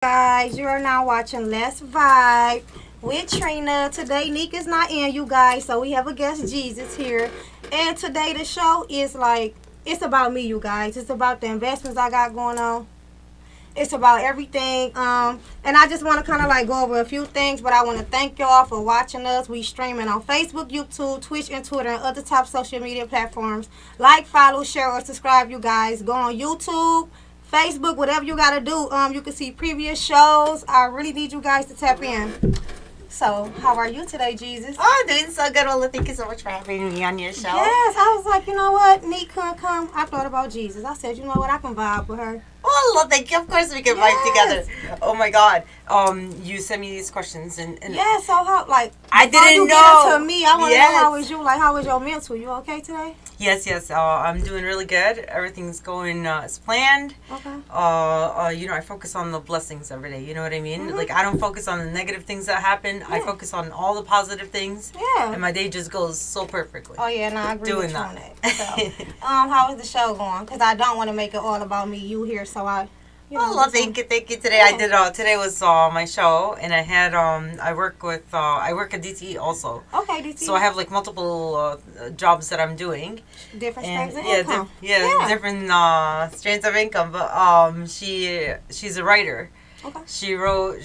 Guys, you are now watching Let's Vibe with Trina. Today, Nick is not in, you guys, so we have a guest, Jesus, here. And today, the show is it's about me, you guys. It's about the investments I got going on. It's about everything. And I just want to kind of go over a few things, but I want to thank y'all for watching us. We streaming on Facebook, YouTube, Twitch, and Twitter, and other top social media platforms. Like, follow, share, or subscribe, you guys. Go on YouTube, Facebook, whatever you gotta do. You can see previous shows. I really need you guys to tap in. So, how are you today, Jesus? Oh, doing so good. Well, thank you so much for having me on your show. Yes, I was like, you know what? Neat couldn't come. I thought about Jesus. I said, you know what? I can vibe with her. Well, thank you. Of course, we can vibe together. Oh my God. You sent me these questions and yeah. So how I didn't you know. Get into me, I want to know how was you? How was your mental? You okay today? Yes. I'm doing really good. Everything's going as planned. Okay. I focus on the blessings every day. You know what I mean? Mm-hmm. I don't focus on the negative things that happen. Yeah. I focus on all the positive things. Yeah. And my day just goes so perfectly. Oh yeah, I agree with you on that. So, how is the show going? Because I don't want to make it all about me. You here, so I. Thank you. Today I did. Today was my show, and I had I work at DTE also. Okay, DTE. So I have multiple jobs that I'm doing. Different streams of income. Different streams of income. But she's a writer. Okay. She wrote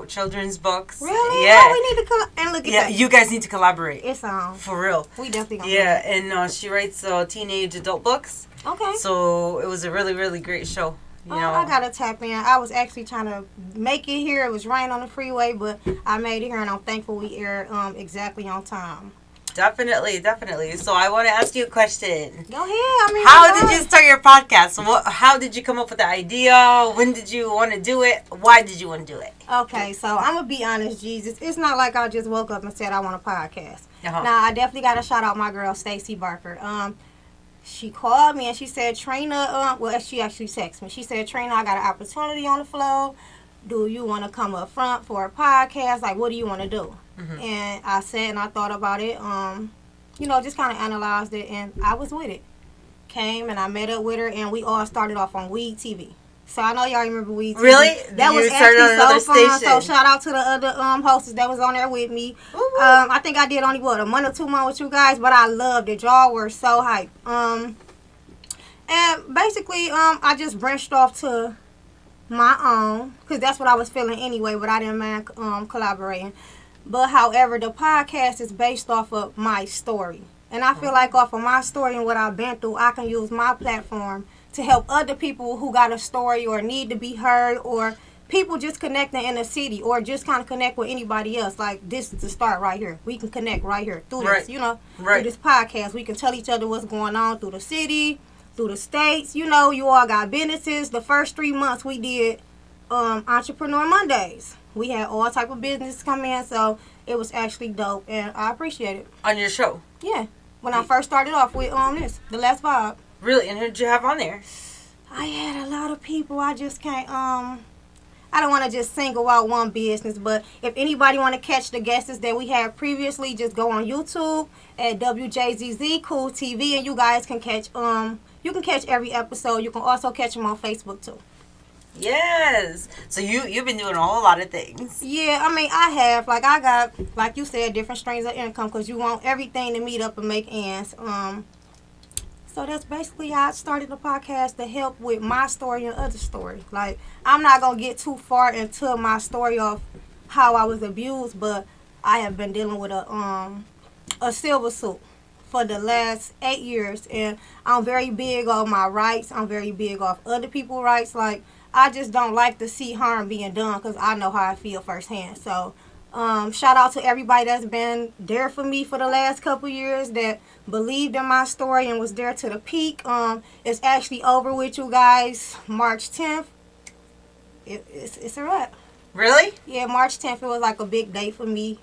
children's books. Really? Yeah. Oh, we need to and look at that. You guys need to collaborate. It's on. For real. We definitely gonna and she writes teenage adult books. Okay. So it was a really, really great show. I gotta tap in. I was actually trying to make it here. It was raining on the freeway, but I made it here, and I'm thankful we aired exactly on time. Definitely. So I want to ask you a question. Go ahead. How did you start your podcast? How did you come up with the idea? When did you want to do it? Why did you want to do it? Okay, so I'm gonna be honest, Jesus. It's not like I just woke up and said I want a podcast. Uh-huh. Now I definitely gotta shout out my girl Stacy Barker. She called me and she said, Trina, she actually texted me. She said, Trina, I got an opportunity on the flow. Do you want to come up front for a podcast? What do you want to do? Mm-hmm. And I said, and I thought about it, just kind of analyzed it, and I was with it. Came and I met up with her, and we all started off on Weed TV. So I know y'all remember Weed TV. Really? That was actually so fun. So shout out to the other hosts that was on there with me. I think I did only a month or 2 months with you guys, but I loved it. Y'all were so hype. And basically, I just branched off to my own, because that's what I was feeling anyway, but I didn't mind collaborating. But however, the podcast is based off of my story. And I feel like off of my story and what I've been through, I can use my platform to help other people who got a story or need to be heard, or people just connecting in the city, or just kind of connect with anybody else. This is the start right here. We can connect right here through this, through this podcast. We can tell each other what's going on through the city, through the states. You all got businesses. The first 3 months we did Entrepreneur Mondays. We had all type of business come in, so it was actually dope, and I appreciate it. On your show? Yeah. When I first started off with the Let's Vibe. Really? And who did you have on there? I had a lot of people. I just can't, I don't want to just single out one business, but if anybody want to catch the guests that we had previously, just go on YouTube at WJZZ Cool TV, and you guys can catch, you can catch every episode. You can also catch them on Facebook too. Yes. So you've been doing a whole lot of things. Yeah, I have. I got, like you said, different streams of income, because you want everything to meet up and make ends. So that's basically how I started the podcast, to help with my story and other stories. I'm not going to get too far into my story of how I was abused, but I have been dealing with a silver suit for the last 8 years, and I'm very big on my rights. I'm very big off other people's rights. I just don't like to see harm being done, because I know how I feel firsthand. So shout out to everybody that's been there for me for the last couple years, that believed in my story and was there to the peak. It's actually over with, you guys. March 10th. It's a wrap. Really? Yeah, March 10th. It was a big day for me.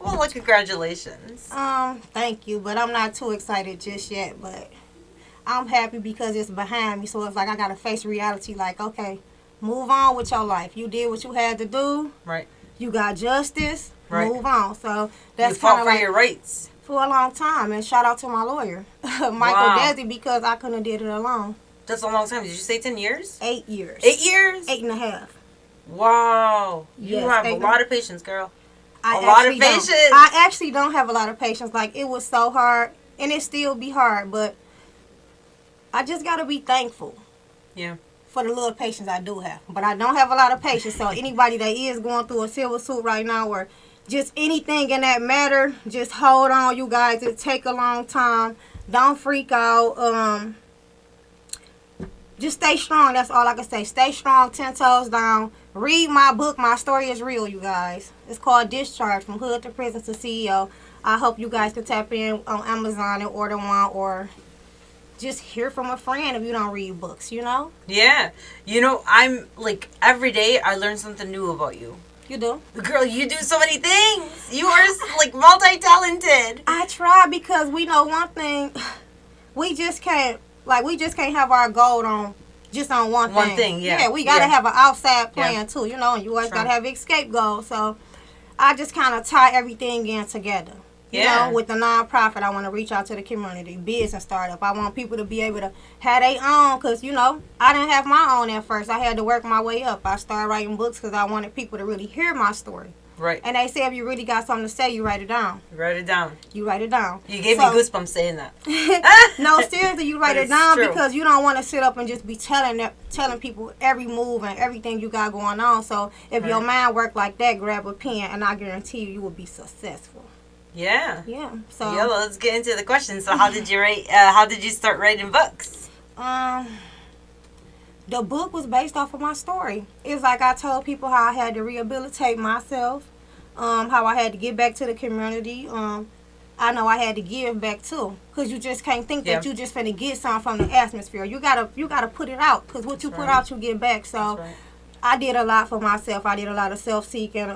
Well, congratulations. Thank you, but I'm not too excited just yet, but I'm happy because it's behind me. So it's I got to face reality. Okay, move on with your life. You did what you had to do. Right. You got justice. Right. Move on. So that's you fought for your rights for a long time. And shout out to my lawyer, Michael Desi, because I couldn't have did it alone. That's a long time. Did you say 10 years? 8 years. 8 years? 8.5. Wow. You Yes, have a thank lot of patience, girl. I A lot of actually don't. patience. I actually don't have a lot of patience. Like, it was so hard, and it still be hard, but I just gotta be thankful. Yeah. For the little patience I do have. But I don't have a lot of patience. So anybody that is going through a silver suit right now or just anything in that matter, just hold on, you guys. It take a long time. Don't freak out. Just stay strong. That's all I can say. Stay strong, 10 toes down. Read my book. My story is real, you guys. It's called Discharge, From Hood to Prison to CEO. I hope you guys can tap in on Amazon and order one, or just hear from a friend if you don't read books, you know? Yeah. You know, I'm like, every day I learn something new about you. You do? Girl, you do so many things. You are like multi-talented. I try, because we know one thing. We just can't have our goal on just on one thing. One thing, yeah. Yeah, we got to have an outside plan too, you know, and you always Sure. got to have escape goals. So I just kind of tie everything in together. You Yeah. know, with the nonprofit, I want to reach out to the community, business startup. I want people to be able to have their own, because, you know, I didn't have my own at first. I had to work my way up. I started writing books because I wanted people to really hear my story. Right. And they say if you really got something to say, you write it down. Write it down. You write it down. You gave me goosebumps saying that. No, seriously, you write But it it's down true. because you don't want to sit up and just be telling people every move and everything you got going on. So if your Right. mind work like that, grab a pen, and I guarantee you will be successful. Yeah. Yeah. So Yeah, well, let's get into the questions. So how did you write, how did you start writing books? The book was based off of my story. It's like I told people how I had to rehabilitate myself, how I had to get back to the community. I know I had to give back too, because you just can't think that Yeah. you just finna get something from the atmosphere. You gotta put it out, because what you That's put right. out, you get back. So That's right. I did a lot for myself. I did a lot of self-seeking.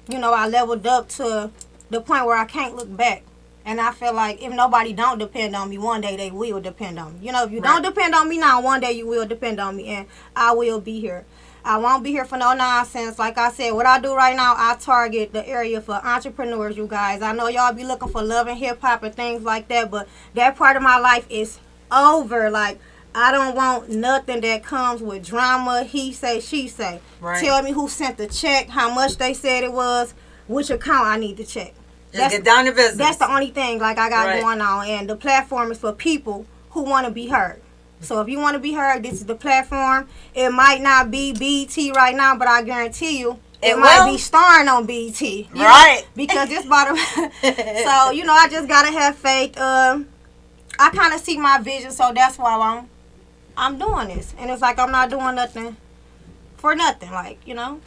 You know, I leveled up to the point where I can't look back. And I feel like if nobody don't depend on me, one day they will depend on me. You know, if you Right. don't depend on me now, one day you will depend on me, and I will be here. I won't be here for no nonsense. Like I said, what I do right now, I target the area for entrepreneurs, you guys. I know y'all be looking for love and hip-hop and things like that, but that part of my life is over. Like, I don't want nothing that comes with drama, he say, she say. Right. Tell me who sent the check, how much they said it was, which account I need to check. Just get down to business. That's the only thing like I got Right. going on, and the platform is for people who want to be heard. So if you want to be heard, this is the platform. It might not be BET right now, but I guarantee you it might will. be starring on BET. you know, Right. because this bottom. So you know, I just gotta have faith. I kind of see my vision, so that's why I'm doing this, and it's like I'm not doing nothing for nothing, like, you know.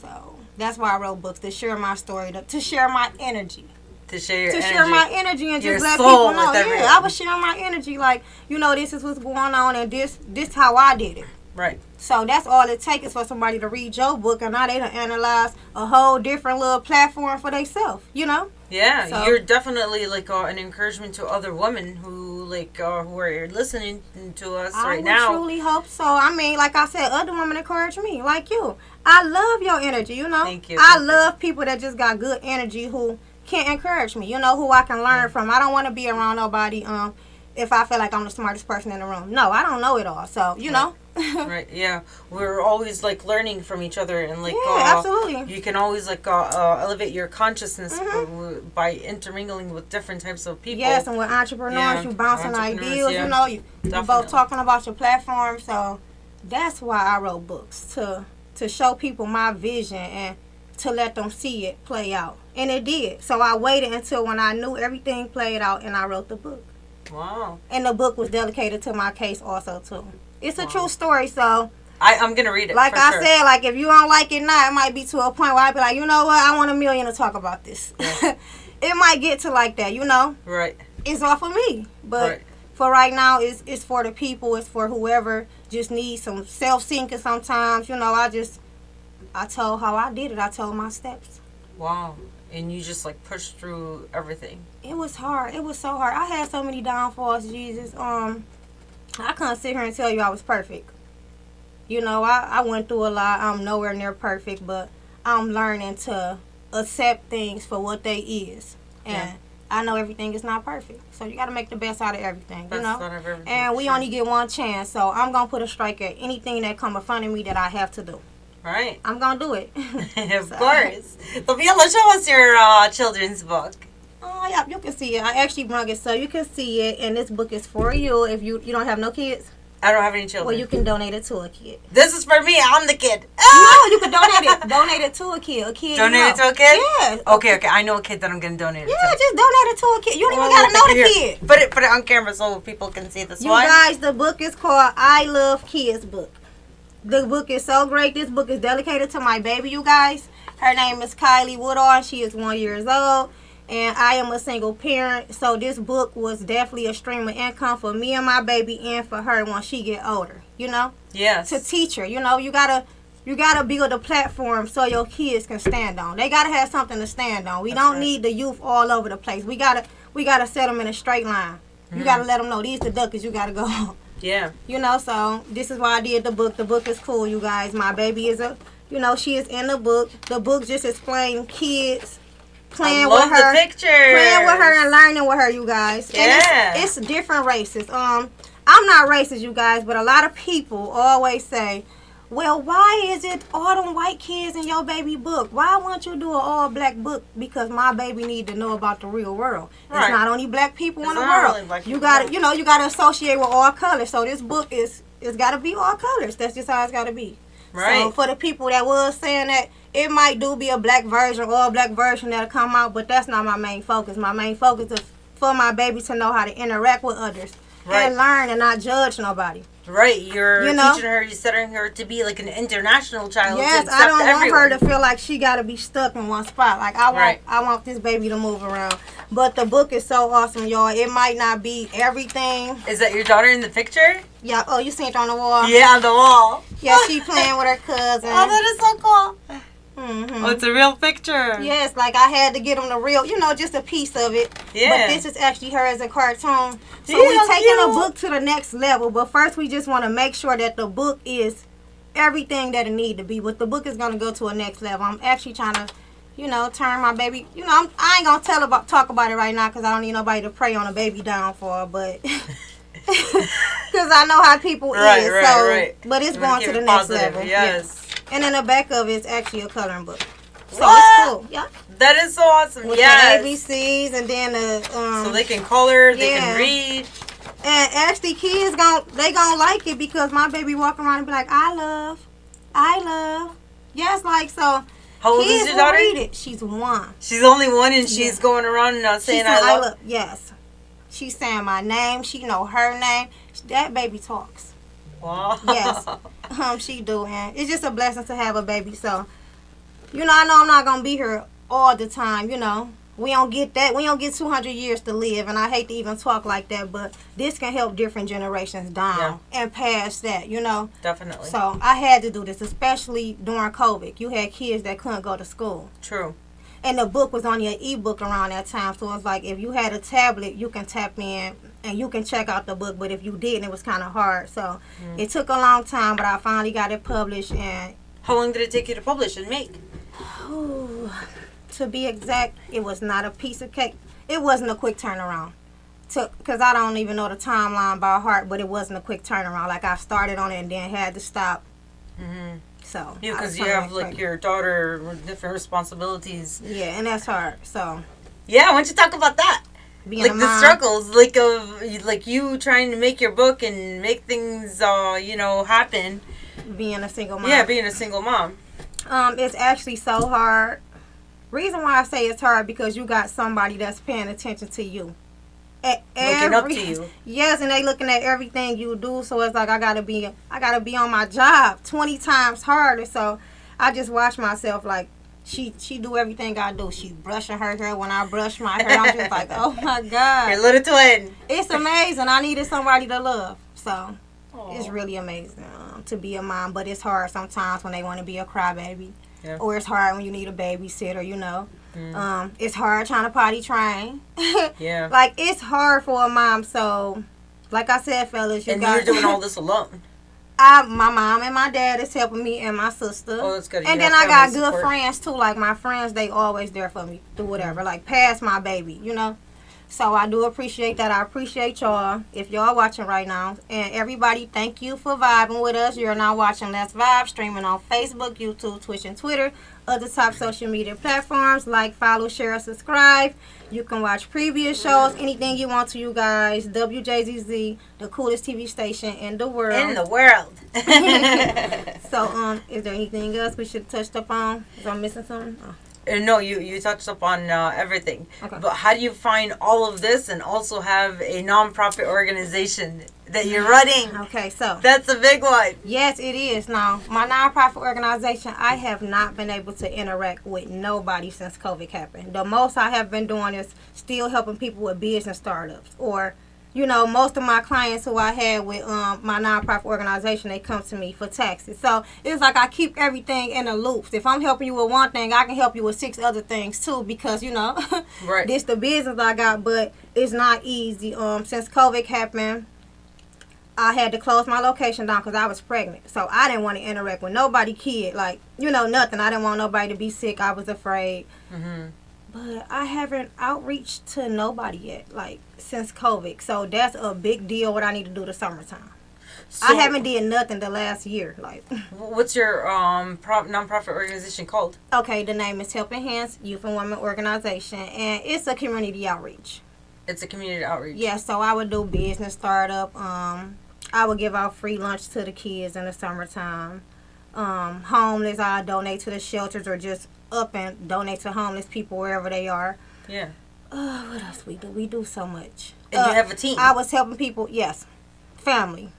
So that's why I wrote books, to share my story, to share my energy. To share your To energy. share my energy and Your just let soul people know. with everyone. Yeah, I was sharing my energy, like, you know, this is what's going on, and this how I did it. Right. So that's all it takes is for somebody to read your book, and now they done analyze a whole different little platform for themselves, you know? Yeah, So- you're definitely like an encouragement to other women who who are listening to us I right would now. truly hope so. I mean, like I said, other women encourage me, like you. I love your energy, you know? Thank you. I Thank you. love people that just got good energy who can encourage me, you know, who I can learn from. I don't want to be around nobody if I feel like I'm the smartest person in the room. No, I don't know it all. So, you know? Right, yeah. We're always like learning from each other, and like Yeah, absolutely. you can always like elevate your consciousness Mm-hmm. by intermingling with different types of people. Yes, and with entrepreneurs, Yeah, you bouncing entrepreneurs, ideas, yeah. you know, you Definitely. both talking about your platform. So that's why I wrote books, to show people my vision and to let them see it play out. And it did. So I waited until when I knew everything played out, and I wrote the book. Wow. And the book was dedicated to my case also, too. It's a Wow. true story, so I'm gonna read it. like for I sure. said, like if you don't like it now, it might be to a point where I be like, you know what, I want $1 million to talk about this. Yeah. It might get to like that, you know. Right. It's all for me, but Right. for right now, it's for the people. It's for whoever just needs some self-thinking sometimes. You know, I told how I did it. I told my steps. Wow. And you just like pushed through everything. It was hard. It was so hard. I had so many downfalls, Jesus. I couldn't sit here and tell you I was perfect. You know, I went through a lot. I'm nowhere near perfect, but I'm learning to accept things for what they is. And Yeah. I know everything is not perfect. So you got to make the best out of everything, Best you know? out of everything, And we sure. only get one chance. So I'm going to put a strike at anything that come in front of me that I have to do. Right. I'm gonna do it. Of So. course. Fabiola, show us your children's book. Oh yeah, you can see it. I actually brung it so you can see it, and this book is for you. If you don't have no kids, I don't have any children. well, you can donate it to a kid. This is for me. I'm the kid. No, you can donate it. Donate it to a kid. A kid. Donate it to a kid? Yeah. Okay. I know a kid that I'm going to donate it Yeah, to. just donate it to a kid. You don't even Oh, gotta know the here. kid. Put it on camera so people can see this You one. guys, the book is called I Love Kids book. The book is so great. This book is dedicated to my baby, you guys. Her name is Kylie Woodall. She is 1 year old. And I am a single parent. So this book was definitely a stream of income for me and my baby and for her once she get older. You know? Yes. To teach her. You know, you gotta build a platform so your kids can stand on. They gotta have something to stand on. We That's don't right. need the youth all over the place. We gotta set them in a straight line. You gotta let them know these the duckers you gotta go. Yeah. You know, so this is why I did the book. The book is cool, you guys. My baby is she is in the book. The book just explains kids playing I love with her, the pictures. playing with her and learning with her, you guys. Yeah. And it's different races. I'm not racist, you guys, but a lot of people always say, well, why is it all them white kids in your baby book? Why won't you do an all black book? Because my baby need to know about the real world. Right. It's not only black people It's in the not world. really black You people. got you got to associate with all colors. So this book it's got to be all colors. That's just how it's got to be. Right. So for the people that was saying that it might be a black version or a black version that'll come out, but that's not my main focus. My main focus is for my baby to know how to interact with others and learn and not judge nobody. Right, you're You know? teaching her, you're setting her to be like an international child. Yes, to I don't accept want everyone. her to feel like she got to be stuck in one spot. Like I want this baby to move around. But the book is so awesome, y'all. It might not be everything. Is that your daughter in the picture? Yeah. Oh, you seen it on the wall? Yeah, on the wall. Yeah, she playing with her cousin. Oh, that is so cool. Mm-hmm. Oh, it's a real picture. Yes, like I had to get them the real, just a piece of it. Yeah. But this is actually her as a cartoon. So Yeah, we're taking cute. the book to the next level. But first, we just want to make sure that the book is everything that it need to be. But the book is going to go to a next level. I'm actually trying to, turn my baby. I ain't going to talk about it right now because I don't need nobody to pray on a baby down for her. But because I know how people is. Right. But it's You wanna going keep to the it next positive, level. yes. And in the back of it's actually a coloring book. So What? it's cool. Yeah. That is so awesome. With Yes. the ABCs and then the So they can color, they yeah. can read. and actually kids they gonna like it because my baby walk around and be like, I love. Yes, like so. How old Kids is your will daughter? read it. She's 1. She's only 1 and she's Yeah. going around and saying She's I love. Yes. She's saying my name. She know her name. That baby talks. Wow. Yes. She do, and it's just a blessing to have a baby. So, I know I'm not gonna be here all the time. We don't get that. We don't get 200 years to live, and I hate to even talk like that, but this can help different generations down and past that. Definitely. So I had to do this, especially during COVID. You had kids that couldn't go to school, True. and the book was only an ebook around that time. So it's like if you had a tablet, you can tap in and you can check out the book. But if you didn't, it was kind of hard. So it took a long time, but I finally got it published. And How long did it take you to publish and make? to be exact, it was not a piece of cake. It wasn't a quick turnaround. Because I don't even know the timeline by heart, but it wasn't a quick turnaround. Like I started on it and then had to stop. Mm-hmm. So Yeah, I because was you trying have to like quick. your daughter with different responsibilities. Yeah, and that's hard. So Yeah, why don't you talk about that? being Like a the mom, struggles, like you trying to make your book and make things, happen. being a single mom. Yeah, being a single mom. It's actually so hard. Reason why I say it's hard because you got somebody that's paying attention to you. Looking up to you. Yes, and they looking at everything you do. So it's like I gotta be on my job 20 times harder. So I just watch myself like she do everything I do. She brushing her hair when I brush my hair. I'm just like, oh my God, Your little twin. it's amazing. I needed somebody to love. So it's Aw. really amazing to be a mom, but it's hard sometimes when they want to be a crybaby. Yeah. Or it's hard when you need a babysitter, It's hard trying to potty train. Yeah. Like, it's hard for a mom, so, like I said, fellas, And you're doing all this alone. my mom and my dad is helping me and my sister. Oh, that's good. And You then have I got family good support. friends, too. Like, my friends, they always there for me through whatever. Like, past my baby, So I do appreciate that. I appreciate y'all if y'all watching right now. And everybody, thank you for vibing with us. You're now watching Let's Vibe, streaming on Facebook, YouTube, Twitch, and Twitter. Other top social media platforms like, follow, share, subscribe. You can watch previous shows, anything you want to, you guys. WJZZ, the coolest TV station in the world. In the world. So, is there anything else we should have touched up on? Is I'm missing something? Oh. No, you touched up on everything. Okay. But how do you find all of this and also have a non-profit organization that you're running? Okay, so That's a big one. yes, it is. Now, my nonprofit organization, I have not been able to interact with nobody since COVID happened. The most I have been doing is still helping people with business startups, or most of my clients who I had with my nonprofit organization, they come to me for taxes. So it's like I keep everything in a loop. If I'm helping you with one thing, I can help you with 6 other things too, because Right. this the business I got. But it's not easy. Since COVID happened, I had to close my location down because I was pregnant. So I didn't want to interact with nobody, kid. Like, nothing. I didn't want nobody to be sick. I was afraid. Mm-hmm. But I haven't outreached to nobody yet, like, since COVID. So that's a big deal, what I need to do the summertime. So, I haven't did nothing the last year. Like, what's your non-profit organization called? okay, the name is Helping Hands Youth and Women Organization, and it's a community outreach. It's a community outreach. Yeah, so I would do business startup. I would give out free lunch to the kids in the summertime. Homeless, I donate to the shelters or just up and donate to homeless people wherever they are. Yeah. What else we do? We do so much. And you have a team. I was helping people, yes. Family.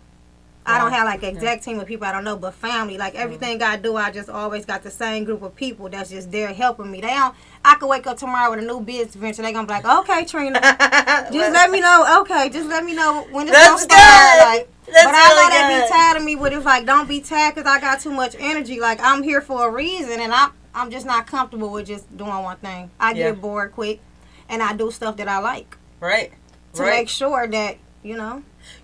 I don't have like an Yeah. exact team of people I don't know, but family. Like everything I do, I just always got the same group of people that's just there helping me. I could wake up tomorrow with a new business venture. They gonna be like, okay, Trina, just let me know. Okay, just let me know when it's That's gonna start. good. Like, That's but I know really they good. be tired of me. But it's like, don't be tired because I got too much energy. Like I'm here for a reason, and I'm just not comfortable with just doing one thing. I Yeah. get bored quick, and I do stuff that I like Right. to Right. make sure that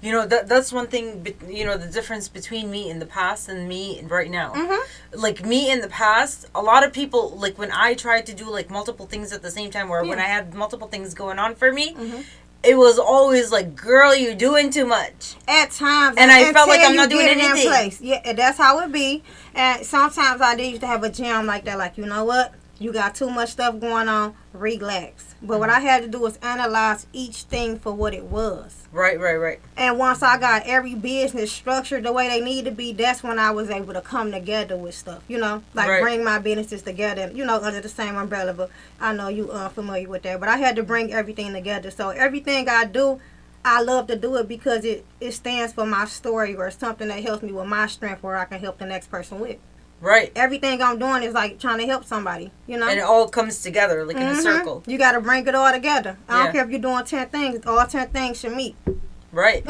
That's one thing, the difference between me in the past and me right now. Mm-hmm. Like, me in the past, a lot of people, like, when I tried to do, like, multiple things at the same time, or when Yeah. I had multiple things going on for me, Mhm. it was always like, girl, you're doing too much. At times, And I felt like until I'm not you doing get it in anything. place. Yeah, that's how it be. And sometimes I used to have a jam like that. Like, you know what? You got too much stuff going on. Relax. But what I had to do was analyze each thing for what it was. Right. And once I got every business structured the way they need to be, that's when I was able to come together with stuff. Like Right. bring my businesses together. Under the same umbrella. But I know you familiar with that. But I had to bring everything together. So everything I do, I love to do it because it stands for my story or something that helps me with my strength where I can help the next person with. Right. Everything I'm doing is like trying to help somebody, And it all comes together, like, in a Mhm. circle. You got to bring it all together. I Yeah. don't care if you're doing 10 things. All 10 things should meet. Right.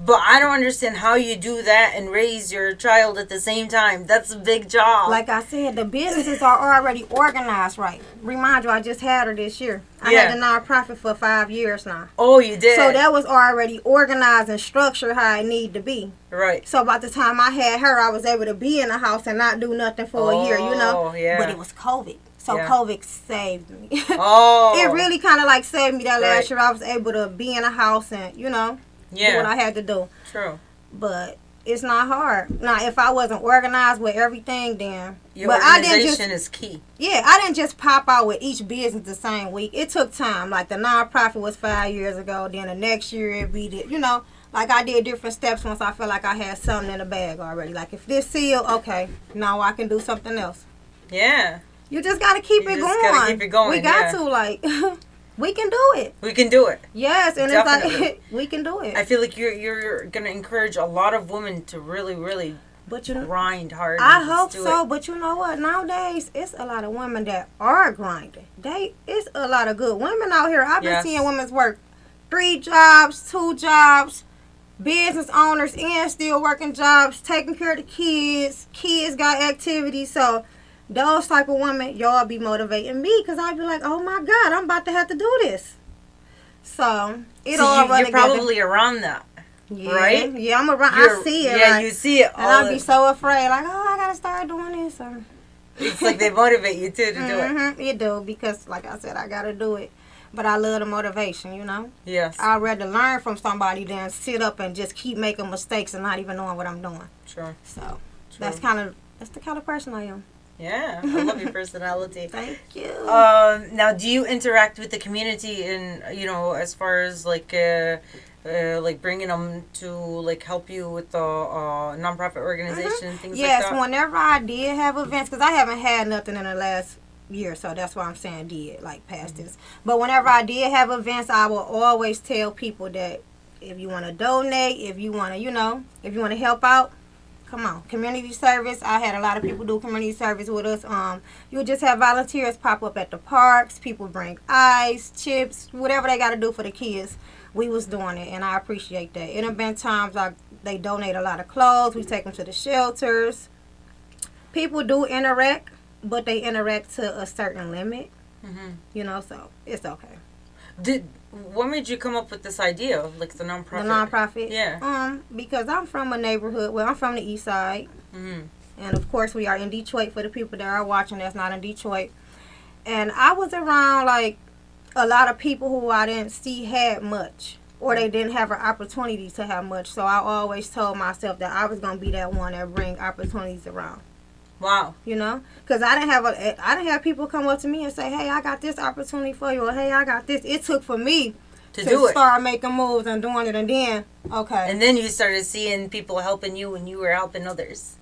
But I don't understand how you do that and raise your child at the same time. That's a big job. Like I said, the businesses are already organized right. Remind you, I just had her this year. I Yeah. had the nonprofit for 5 years now. Oh, you did. So that was already organized and structured how it needed to be. Right. So by the time I had her, I was able to be in the house and not do nothing for a year, Oh, yeah. But it was COVID. So Yeah. COVID saved me. Oh. It really kind of like saved me that Right. last year. I was able to be in the house and, do what I had to do. True. But it's not hard. Now, if I wasn't organized with everything, then... Your but I didn't organization is key. Yeah, I didn't just pop out with each business the same week. It took time. Like the nonprofit was 5 years ago. Then the next year it be, like I did different steps once I felt like I had something in the bag already. Like if this sealed, okay, now I can do something else. Yeah. You just got to keep You it just going. gotta keep it going, We got yeah. to, like, we can do it. We can do it. Yes, and Definitely. it's like, we can do it. I feel like you're going to encourage a lot of women to really, really But grind hard. I and just hope do so, it. but you know what? Nowadays, it's a lot of women that are grinding. It's a lot of good women out here. I've been Yes. seeing women work 3 jobs, 2 jobs, business owners and still working jobs, taking care of the kids. Kids got activities, so those type of women, y'all be motivating me because I'd be like, oh my God, I'm about to have to do this. So it all run You're together. probably around that. Yeah, right? Yeah, I'm around. I You're- see it. Yeah, like, you see it. and All I'd be so afraid, like, oh, I gotta start doing this. Or it's like they motivate you too to do it. You do, because like I said, I gotta do it. but I love the motivation, you know? Yes. I'd rather learn from somebody than sit up and just keep making mistakes and not even knowing what I'm doing. Sure. So True. that's the kind of person I am. Yeah, I love your personality. Thank you. Now, do you interact with the community in, as far as like bringing them to like help you with the nonprofit organization and things Yes, like that? whenever I did have events, because I haven't had nothing in the last year, so that's why I'm saying did, like past this. But whenever I did have events, I will always tell people that if you want to donate, if you want to, if you want to help out, come on. Community service. I had a lot of people do community service with us. You'll just have volunteers pop up at the parks. People bring ice, chips, whatever they got to do for the kids. We was doing it, and I appreciate that. It have been times they donate a lot of clothes. We take them to the shelters. People do interact, but they interact to a certain limit. Mm-hmm. So it's okay. What made you come up with this idea of like the nonprofit? The nonprofit? Yeah. Because I'm from a neighborhood. Well, I'm from the east side. Mm-hmm. And, of course, we are in Detroit for the people that are watching that's not in Detroit. And I was around, like, a lot of people who I didn't see had much. Or they didn't have an opportunity to have much. So I always told myself that I was going to be that one that bring opportunities around. Wow. Because I didn't have people come up to me and say, hey, I got this opportunity for you, or hey, I got this. It took for me to start making moves and doing it, and then, okay. And then you started seeing people helping you when you were helping others.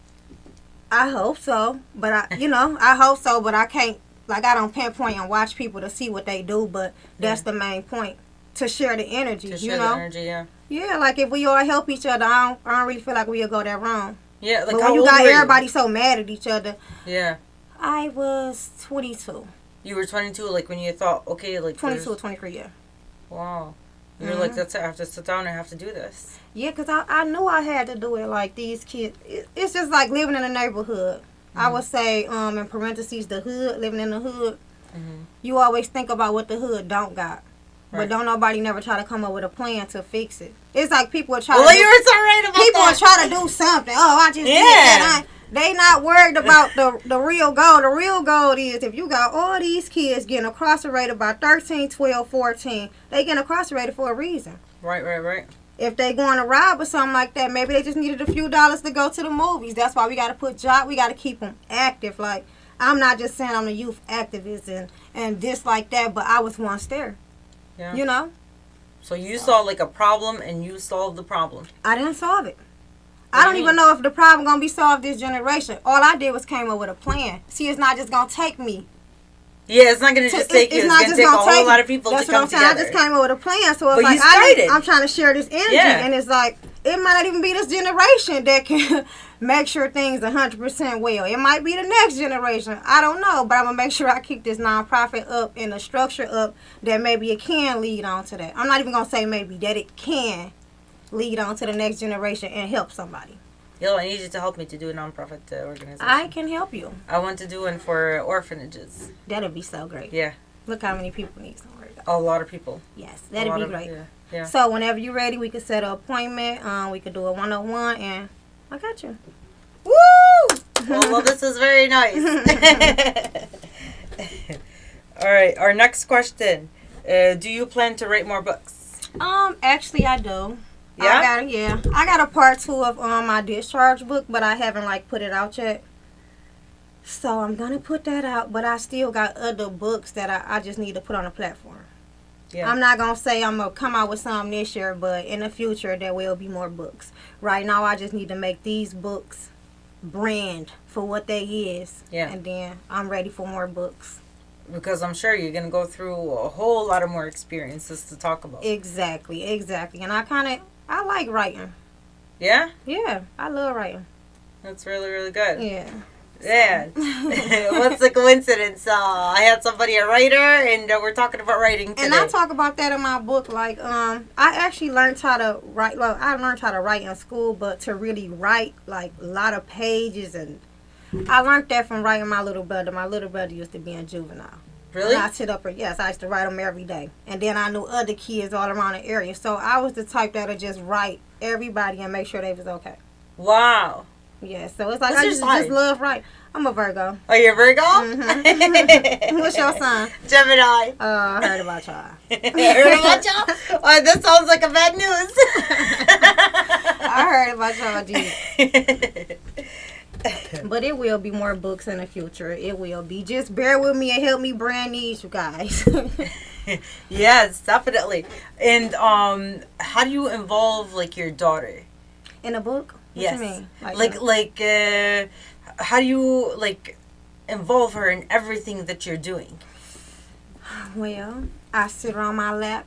I hope so, but I hope so, but I can't, I don't pinpoint and watch people to see what they do, but that's the main point, to share the energy, To share the energy, yeah. Yeah, like if we all help each other, I don't really feel like we'll go that wrong. Yeah, like but how when you old got were everybody so mad at each other. Yeah. I was 22. You were 22, like when you thought, okay, like 22 or 23, yeah. Wow. You're like, that's it, I have to sit down and I have to do this. Yeah, because I knew I had to do it. Like these kids, it's just like living in a neighborhood. I would say, in parentheses, the hood, living in the hood. You always think about what the hood don't got. Right. But don't nobody never try to come up with a plan to fix it. It's like people are trying you were so right about people that. are trying to do something. Oh, I just did that. They not worried about the real goal. The real goal is if you got all these kids getting incarcerated by 13, 12, 14, they getting incarcerated for a reason. Right. If they going to rob or something like that, maybe they just needed a few dollars to go to the movies. That's why we got to put we got to keep them active. Like, I'm not just saying I'm a youth activist and this like that, but I was once there. Yeah. So you saw like a problem and you solved the problem. I didn't solve it. I don't even know if the problem going to be solved this generation. All I did was came up with a plan. See, it's not just going to take me. Yeah, it's not going to just take you. It's going to take a whole lot of people to come together. I just came up with a plan. So it's like, I'm trying to share this energy. Yeah. And it's like, it might not even be this generation that can make sure things 100% well. It might be the next generation. I don't know. But I'm going to make sure I keep this nonprofit up and the structure up that maybe it can lead on to that. I'm not even going to say maybe, that it can lead on to the next generation and help somebody. Yo, I need you to help me to do a nonprofit organization. I can help you. I want to do one for orphanages. That'd be so great. Yeah. Look how many people need somewhere to go. A lot of people. Yes, that'd be great. Yeah. So whenever you're ready, we could set an appointment. We could do a 101, and I got you. Woo! Well, this is very nice. All right, our next question. Do you plan to write more books? Actually, I do. Yeah? I got a part 2 of my discharge book, but I haven't put it out yet. So I'm gonna put that out, but I still got other books that I just need to put on a platform. Yeah. I'm not gonna say I'm gonna come out with some this year, but in the future there will be more books. Right now, I just need to make these books brand for what they is. Yeah. And then I'm ready for more books. Because I'm sure you're gonna go through a whole lot of more experiences to talk about. Exactly. And I like writing. Yeah? Yeah, I love writing. That's really, really good. Yeah. Yeah. What's the coincidence? I had somebody, a writer, and we're talking about writing today. And I talk about that in my book. I actually learned how to write. Well, I learned how to write in school, but to really write, a lot of pages, and I learned that from writing my little brother. My little brother used to be in juvenile. Really? And I used to write them every day. And then I knew other kids all around the area. So I was the type that would just write everybody and make sure they was okay. Wow. Yeah, so it's like What's I your just sign? love right. I'm a Virgo. Oh, you're Virgo? Mm-hmm. What's your sign? Gemini. I heard about y'all. Heard about y'all? Oh, that sounds like a bad news. I heard about y'all, G. But it will be more books in the future. It will be. Just bear with me and help me brand these, you guys. Yes, definitely. And how do you involve like your daughter? In a book? What Yes. you mean? How do you like involve her in everything that you're doing? Well, I sit on my lap.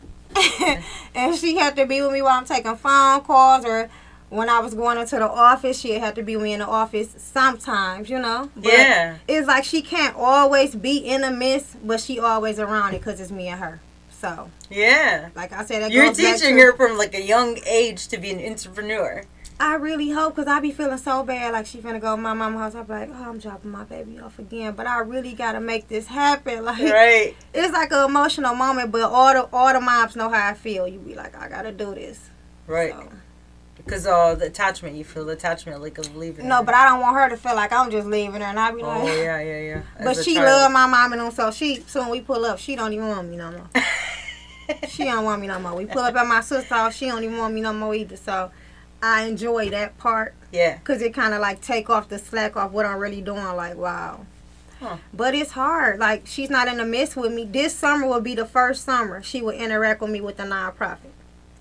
And she had to be with me while I'm taking phone calls, or when I was going into the office, she had to be with me in the office sometimes, you know. But Yeah. it's like she can't always be in the midst, but she always around it because it's me and her. So, Yeah. like I said, that You're goes back teaching to, her from like a young age to be an entrepreneur. I really hope, because I be feeling so bad, like she finna go to my mama's house. I be like, oh, I'm dropping my baby off again, but I really gotta make this happen. Like, Right. it's like an emotional moment, but all the moms know how I feel. You be like, I gotta do this. Right. So. Because the attachment, you feel the attachment like of leaving No, her. but I don't want her to feel like I'm just leaving her, and I be like, Oh, yeah. but As a she child. love my mom and them, so so when we pull up, she don't even want me no more. She don't want me no more. We pull up at my sister's house, she don't even want me no more either. So I enjoy that part, Yeah. because it kind of like take off the slack off what I'm really doing. Like, wow. Huh. But it's hard. Like, she's not in the midst with me. This summer will be the first summer she will interact with me with the nonprofit.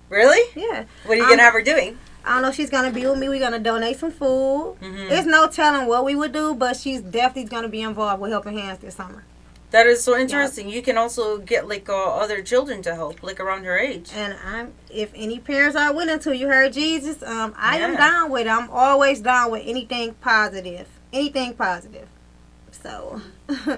Really? Yeah. What are you going to have her doing? I don't know if she's going to be with me. We're going to donate some food. Mhm. There's no telling what we would do, but she's definitely going to be involved with Helping Hands this summer. That is so interesting. You can also get like other children to help, like around her age. And if any parents are willing to, you heard Jesus, I am Yeah. down with it. I'm always down with anything positive. Anything positive. So,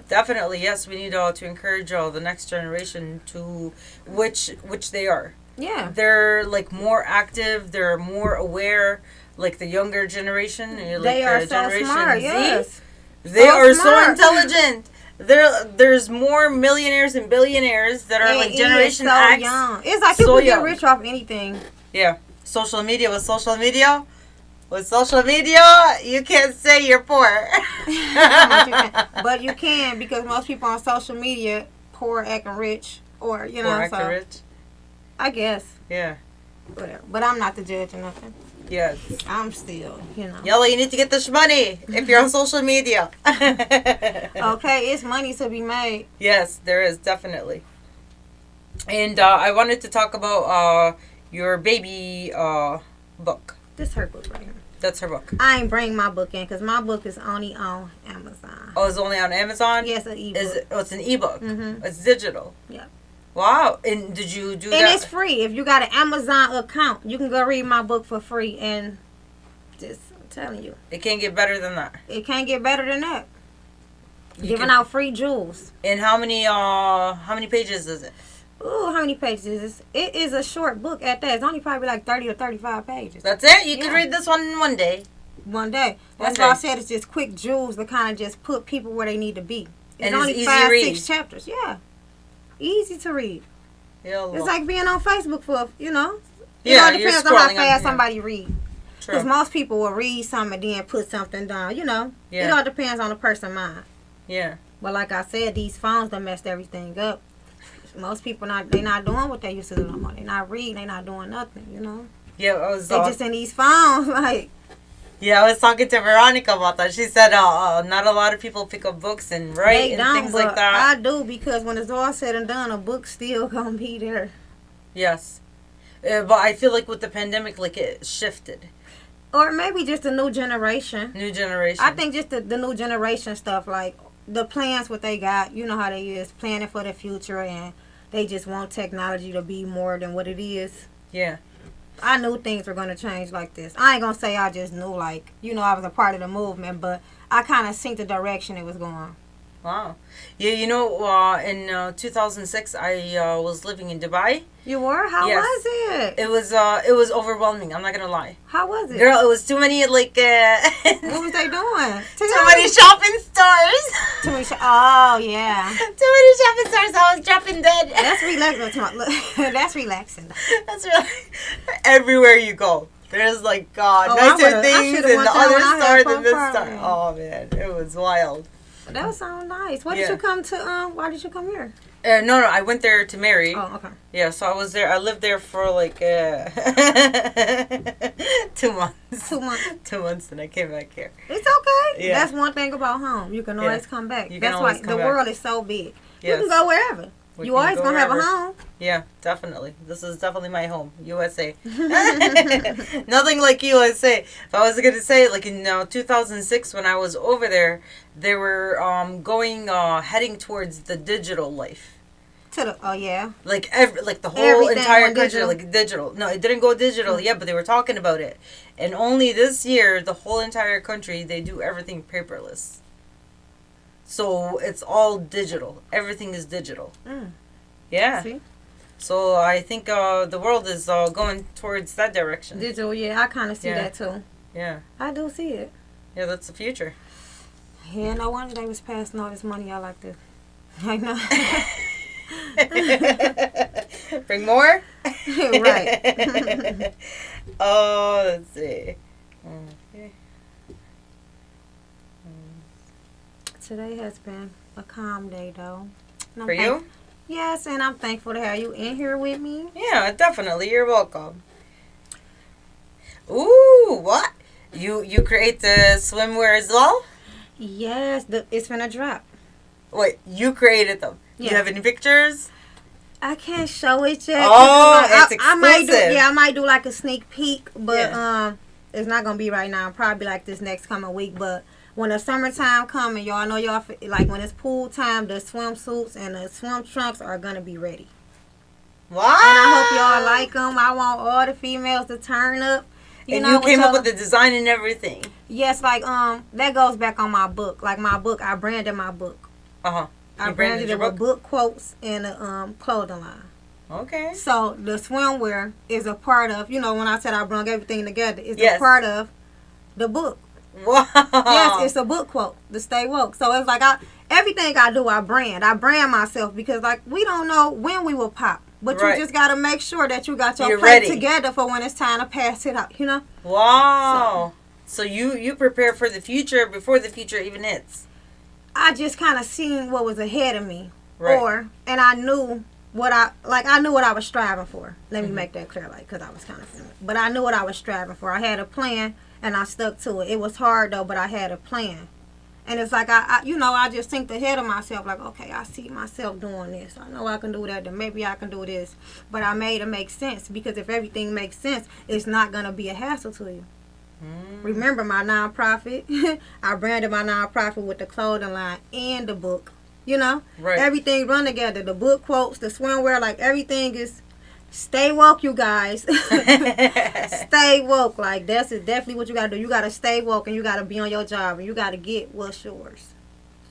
Definitely, yes. We need to encourage the next generation to, which they are. yeah. They're like more active. They're more aware. Like the younger generation, like They are so Generation smart, Z, yes. they So are smart. so intelligent. There's more millionaires and billionaires that are And like it is Generation so X. young. It's like you So can get young. rich off anything. Yeah, social media. With social media, you can't say you're poor. But you can, because most people on social media poor acting rich, or you know. Poor acting So rich. I guess Yeah. whatever. But I'm not the judge or nothing. Yes. I'm still, you know. Yella, you need to get this money if you're on social media. Okay, it's money to be made. Yes, there is, definitely. And I wanted to talk about your baby book. This her book right here. That's her book. I ain't bring my book in because my book is only on Amazon. Oh, it's only on Amazon? Yes, an ebook. It's an ebook. Mhm. It's digital. Yeah. Wow. And did you do And that? it's free. If you got an Amazon account, you can go read my book for free. And just I'm telling you, It can't get better than that. it can't get better than that. You Giving can- out free jewels. And how many pages is it? Ooh, how many pages is this? It is a short book at that. It's only probably like 30 or 35 pages. That's it? You could Yeah. read this one in one day. One day. One That's why I day. said it's just quick jewels to kind of just put people where they need to be. It's And it's only easy 5, read. 6 chapters. Yeah. Easy to read. Yalla. It's like being on Facebook for, you know. It Yeah, all you're depends on how scrolling on fast here. somebody read. Because True. most people will read something and then put something down, you know. It Yeah. all depends on the person's mind. Yeah. But like I said, these phones done messed everything up. Most people they not doing what they used to do no more. They not reading, they not doing nothing, you know. Yeah, I was They just in these phones, like. I was talking to Veronica about that. She said not a lot of people pick up books and write They and don't, things but like that. I do, because when it's all said and done, a book's still gonna be there. Yes. But I feel like with the pandemic, like it shifted. Or maybe just a new generation. New generation. I think just the new generation stuff, like the plans what they got, you know how they is, planning for the future, and they just want technology to be more than what it is. Yeah. I knew things were going to change like this. I ain't going to say I just knew, like, you know, I was a part of the movement, but I kind of seen the direction it was going. Wow. Yeah, you know, in 2006, I was living in Dubai. You were? How Yes. was it? It was overwhelming. I'm not gonna lie, How was it? girl. It was too many What was they doing? too many shopping stores. Too many oh, yeah. Too many shopping stores. I was dropping dead. That's relaxing. That's relaxing. That's really everywhere you go. There's like I nicer would've- I things should've in went the down when I other had store than this fun store. Friday. Oh man, it was wild. That sounds nice. Why did Yeah. you come to? Why did you come here? No, I went there to marry. Oh, okay. Yeah, so I was there. I lived there for like 2 months. 2 months. 2 months, and I came back here. It's okay. Yeah. That's one thing about home. You can Yeah. always come back. You can That's always why come the back. world is so big. You Yes. can go wherever. We You can always go gonna have a wherever. home. Yeah, definitely. This is definitely my home, USA. Nothing like USA. If I was gonna say, like in 2006 when I was over there, they were heading towards the digital life. Oh yeah. Like the whole Everything entire went country, digital. like digital. No, it didn't go digital yet, but they were talking about it. And only this year, the whole entire country, they do everything paperless. So it's all digital. Everything is digital. Mm. Yeah. See? So I think the world is going towards that direction. Digital, yeah, I kind of see Yeah. that too. Yeah. I do see it. Yeah, that's the future. Yeah, no wonder they was passing all this money out like this. I know. Bring more? Right. Oh, let's see. Okay. Today has been a calm day, though. And I'm For you? Yes, and I'm thankful to have you in here with me. Yeah, definitely. You're welcome. Ooh, what? You create the swimwear as well? Yes, it's gonna drop. Wait, you created them? Yes. You have any pictures? I can't show it yet. Oh, 'cause it's I might do. exclusive. Yeah, I might do like a sneak peek, but Yeah. it's not gonna be right now. Probably like this next coming week. But when the summertime coming, y'all know like when it's pool time, the swimsuits and the swim trunks are gonna be ready. Wow. And I hope y'all like them. I want all the females to turn up. And you came up with the design and everything. Yes, like that goes back on my book. Like my book, I branded my book. Uh-huh. I You branded branded your it with book quotes and a clothing line. Okay. So the swimwear is a part of, when I said I brung everything together, it's Yes. a part of the book. Wow. Yes, it's a book quote, to stay woke. So it's like everything I do, I brand myself because like we don't know when we will pop. But Right. you just got to make sure that you got your You're plate ready. together for when it's time to pass it out, Wow. So you prepare for the future before the future even hits. I just kind of seen what was ahead of me. Right. And I knew I knew what I was striving for. Let me Mm-hmm. make that clear, because I was kind of feeling it. But I knew what I was striving for. I had a plan, and I stuck to it. It was hard, though, but I had a plan. And it's like, I just think ahead of myself, like, okay, I see myself doing this. I know I can do that, then maybe I can do this. But I made it make sense, because if everything makes sense, it's not going to be a hassle to you. Remember my nonprofit? I branded my nonprofit with the clothing line and the book. Right. Everything run together. The book quotes, the swimwear, like everything is. Stay woke, you guys. Stay woke. Like that's definitely what you gotta do. You gotta stay woke, and you gotta be on your job, and you gotta get what's yours.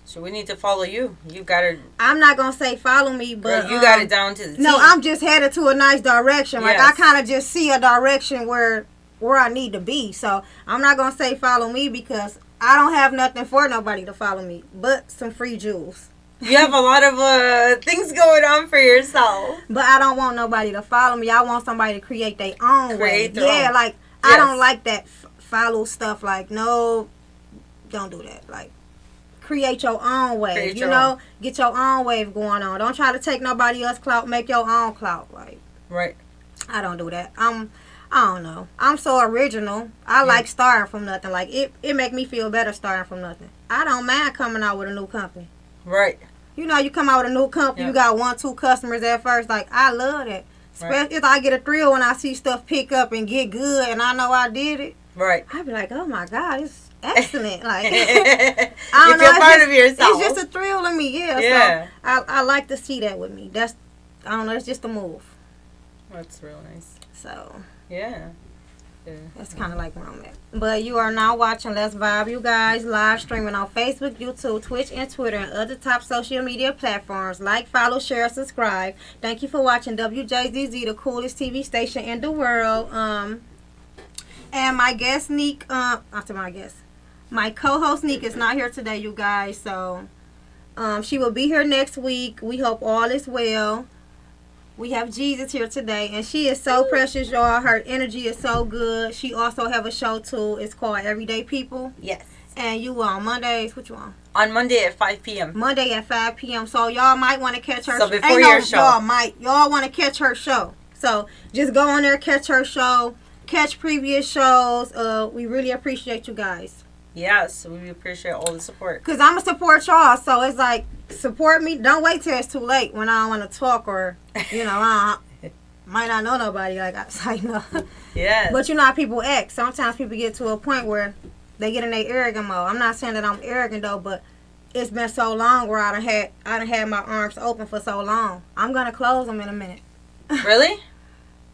So we need to follow you. You got it. I'm not gonna say follow me, but You got it down to the T. No, I'm just headed to a nice direction. Like Yes. I kind of just see a direction where I need to be. So I'm not gonna say follow me because I don't have nothing for nobody to follow me, but some free jewels. You have a lot of things going on for yourself. But I don't want nobody to follow me. I want somebody to create their own way. Create their own. Like Yes. I don't like that follow stuff. Like no, don't do that. Like create your own way. Create You your know, own. get your own wave going on. Don't try to take nobody else's clout. Make your own clout. Like Right. I don't do that. I don't know. I'm so original. I like starting from nothing. Like it make me feel better starting from nothing. I don't mind coming out with a new company. Right. You come out with a new company, you got 1-2 customers at first. Like, I love that. Right. If I get a thrill when I see stuff pick up and get good and I know I did it, Right. I be like, oh my God, it's excellent. Like, You I feel don't know, part of yourself. It's just a thrill to me, yeah. Yeah. So I like to see that with me. I don't know, it's just a move. That's real nice. So Yeah. Yeah. that's kind of like where I'm at. But you are now watching Let's Vibe, you guys, live streaming on Facebook, YouTube, Twitch, and Twitter, and other top social media platforms. Like, follow, share, subscribe. Thank you for watching WJZZ, the coolest TV station in the world. And my guest, Neek, after my guest, my co-host, Neek, is not here today, you guys. So, she will be here next week. We hope all is well. We have Jesus here today, and she is so precious, y'all. Her energy is so good. She also have a show too. It's called Everyday People. Yes. And you on Mondays? What you on? On Monday at 5 p.m. Monday at 5 p.m. So y'all might want to catch her. So before your show. Y'all want to catch her show. So just go on there, catch her show, catch previous shows. We really appreciate you guys. Yes, we appreciate all the support. Cause I'ma support y'all. So it's like support me. Don't wait till it's too late when I don't want to talk or I might not know nobody. Like I know. Yes. But you know how people act. Sometimes people get to a point where they get in their arrogant mode. I'm not saying that I'm arrogant though, but it's been so long where I done had my arms open for so long. I'm gonna close them in a minute. Really?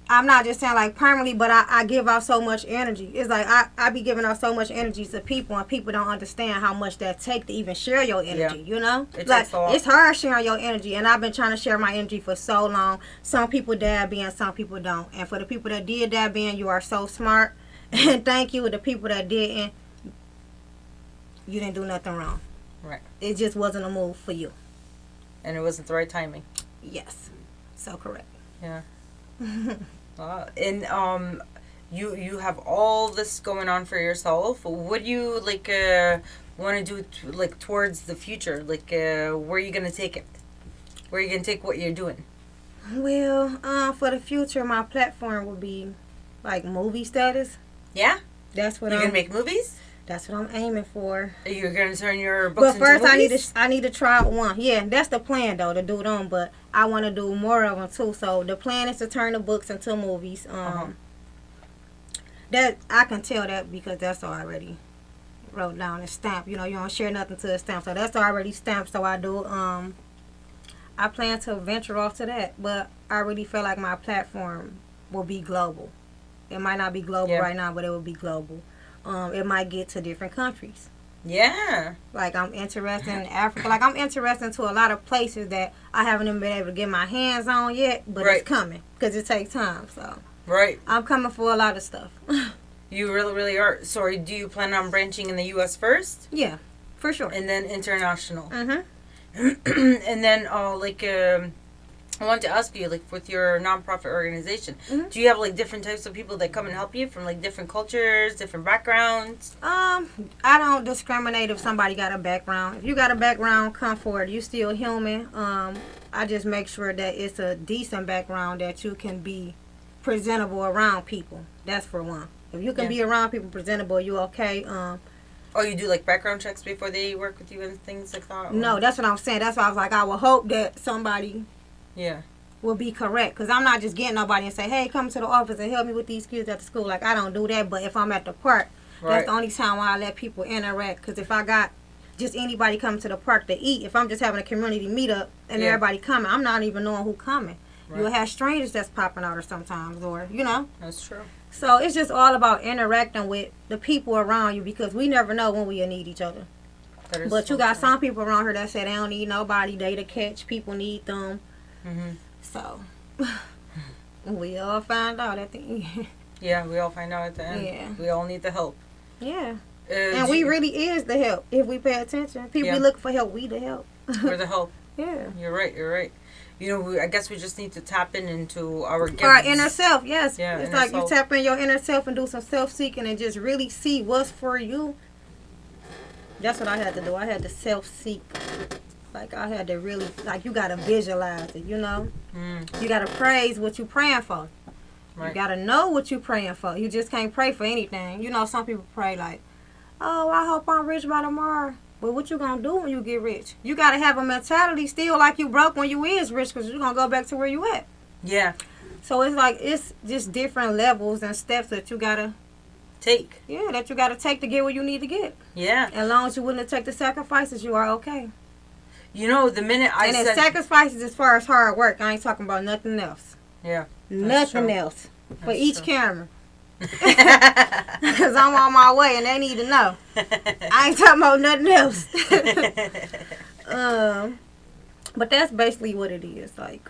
I'm not just saying like permanently, but I give out so much energy. It's like I be giving out so much energy to people, and people don't understand how much that take to even share your energy. Yeah. You know, It like takes a lot. it's hard sharing your energy, and I've been trying to share my energy for so long. Some people dab in, some people don't. And for the people that did dab in, you are so smart, and thank you. The people that didn't, you didn't do nothing wrong. Right. It just wasn't a move for you. And it wasn't the right timing. Yes, so correct. Yeah. And you have all this going on for yourself. What do you want to do towards the future? Where are you gonna take it? Where are you gonna take what you're doing? Well, for the future, my platform will be like movie status. Yeah. That's what You're I'm gonna make movies. That's what I'm aiming for. You're gonna turn your books But first, into movies? I need to try out one. Yeah, that's the plan though, to do them. But I want to do more of them too. So the plan is to turn the books into movies. That I can tell that because that's already wrote down and stamped. You don't share nothing to a stamp, so that's already stamped. So I do. I plan to venture off to that, but I really feel like my platform will be global. It might not be global right now, but it will be global. It might get to different countries. Yeah. Like I'm interested in Africa. Like I'm interested into a lot of places that I haven't even been able to get my hands on yet, but Right. it's coming because it takes time. So Right. I'm coming for a lot of stuff. You really, really are. So do you plan on branching in the U.S. first? Yeah, for sure. And then international? Mhm. And then, I wanted to ask you, with your nonprofit organization, Mhm. do you have, different types of people that come and help you from, different cultures, different backgrounds? I don't discriminate if somebody got a background. If you got a background, come forward. You still human. I just make sure that it's a decent background that you can be presentable around people. That's for one. If you can Yeah. be around people presentable, you okay. Oh, you do, background checks before they work with you and things like that? Or? No, that's what I'm saying. That's why I was like, I would hope that somebody Yeah. will be correct. Because I'm not just getting nobody and say, hey, come to the office and help me with these kids at the school. Like, I don't do that. But if I'm at the park, Right. that's the only time where I let people interact. Because if I got just anybody coming to the park to eat, if I'm just having a community meetup and Yeah. everybody coming, I'm not even knowing who coming. Right. You'll have strangers that's popping out or sometimes, or, That's true. So it's just all about interacting with the people around you because we never know when we'll need each other. That is But so you got true. some people around here that say they don't need nobody. They the catch. People need them. Mm-hmm. So we all find out at the end. Yeah, we all find out at the end. Yeah. We all need the help. Yeah. do And we you- really is the help if we pay attention. People Yeah. be looking for help. We the help. We're the help. Yeah. You're right. I guess we just need to tap into our gifts. Our inner self, yes. Yeah, It's inner like self. you tap in your inner self and do some self-seeking and just really see what's for you. That's what I had to do. I had to self-seek. Like, I had to really, you got to visualize it, Mm, You got to praise what you praying for. right. You got to know what you praying for. You just can't pray for anything. Some people pray like, oh, I hope I'm rich by tomorrow. But what you going to do when you get rich? You got to have a mentality still like you broke when you is rich because you're going to go back to where you at. Yeah. So it's just different levels and steps that you got to Take. take to get where you need to get. Yeah. As long as you're willing to take the sacrifices, you are okay. The minute I And said... it's sacrifices as far as hard work. I ain't talking about nothing else. Yeah. Nothing true. else. For That's each true. camera. Because I'm on my way and they need to know. I ain't talking about nothing else. But that's basically what it is. I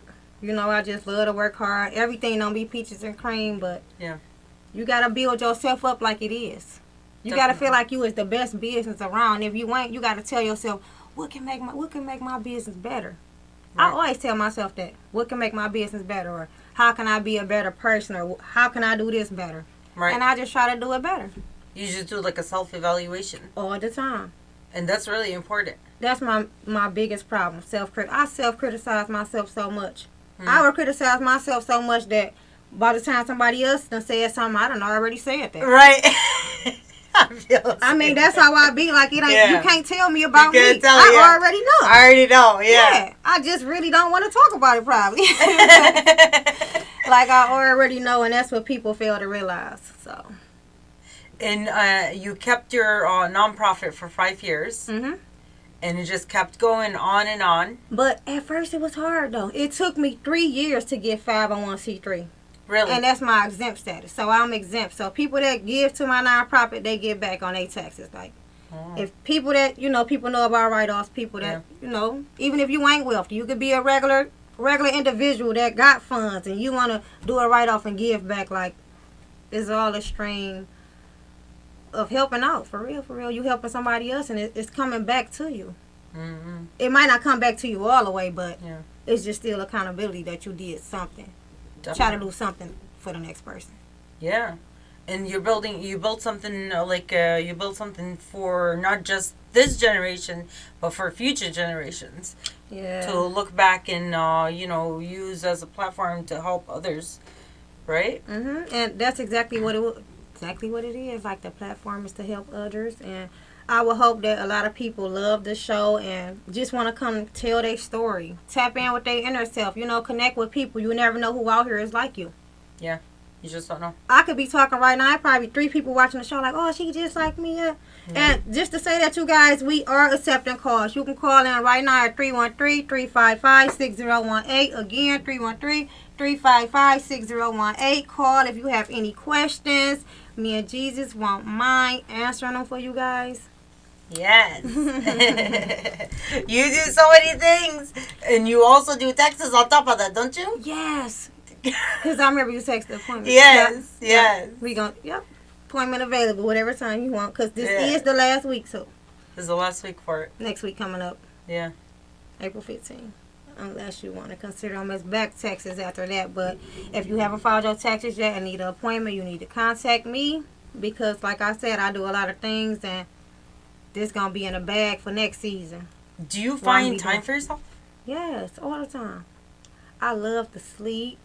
just love to work hard. Everything don't be peaches and cream, but Yeah. you got to build yourself up like it is. You got to Definitely. feel like you is the best business around. If you ain't, you got to tell yourself, what can make my business better? I always tell myself that. What can make my business better? Or how can I be a better person? Or how can I do this better? Right. And I just try to do it better. You just do like a self-evaluation. All the time. And that's really important. That's my biggest problem. I self-criticize myself so much. I would criticize myself so much that by the time somebody else done said something, I done already said that. Right. I mean, that's how I be. Like, it ain't, Yeah. you can't tell me about You me. can't tell, I yeah. already know. I already know, yeah. I just really don't want to talk about it, probably. Like, I already know, and that's what people fail to realize. So. And you kept your nonprofit for 5 years. Mm-hmm. And it just kept going on and on. But at first it was hard, though. It took me 3 years to get 501c3. Really? And that's my exempt status. So I'm exempt. So people that give to my nonprofit, they get back on their taxes. Like, if people that, people know about write-offs, people that, even if you ain't wealthy, you could be a regular individual that got funds and you want to do a write-off and give back. Like, it's all a stream of helping out. For real. You helping somebody else and it's coming back to you. Mm-hmm. It might not come back to you all the way, but Yeah. it's just still accountability that you did something. Definitely. Try to do something for the next person. Yeah. And you built something you built something for not just this generation, but for future generations Yeah. to look back and use as a platform to help others, right? And that's exactly what it is. Like, the platform is to help others, and I would hope that a lot of people love the show and just want to come tell their story, tap in with their inner self. Connect with people. You never know who out here is like you. Yeah. You just don't know. I could be talking right now. Probably 3 people watching the show like, oh, she just like me. Yeah. And just to say that, you guys, we are accepting calls. You can call in right now at 313-355-6018. Again, 313-355-6018. Call if you have any questions. Me and Jesus won't mind answering them for you guys. Yes. You do so many things. And you also do taxes on top of that, don't you? Yes. Because I remember you text the appointment. Yes. We appointment available whatever time you want. Because this Yeah. is the last week, so This is the last week for it. next week coming up. Yeah. April 15th. Unless you want to consider them as back taxes after that. But if you haven't filed your taxes yet and need an appointment, you need to contact me. Because like I said, I do a lot of things and this going to be in a bag for next season. Do you find time for yourself? Yes, all the time. I love to sleep.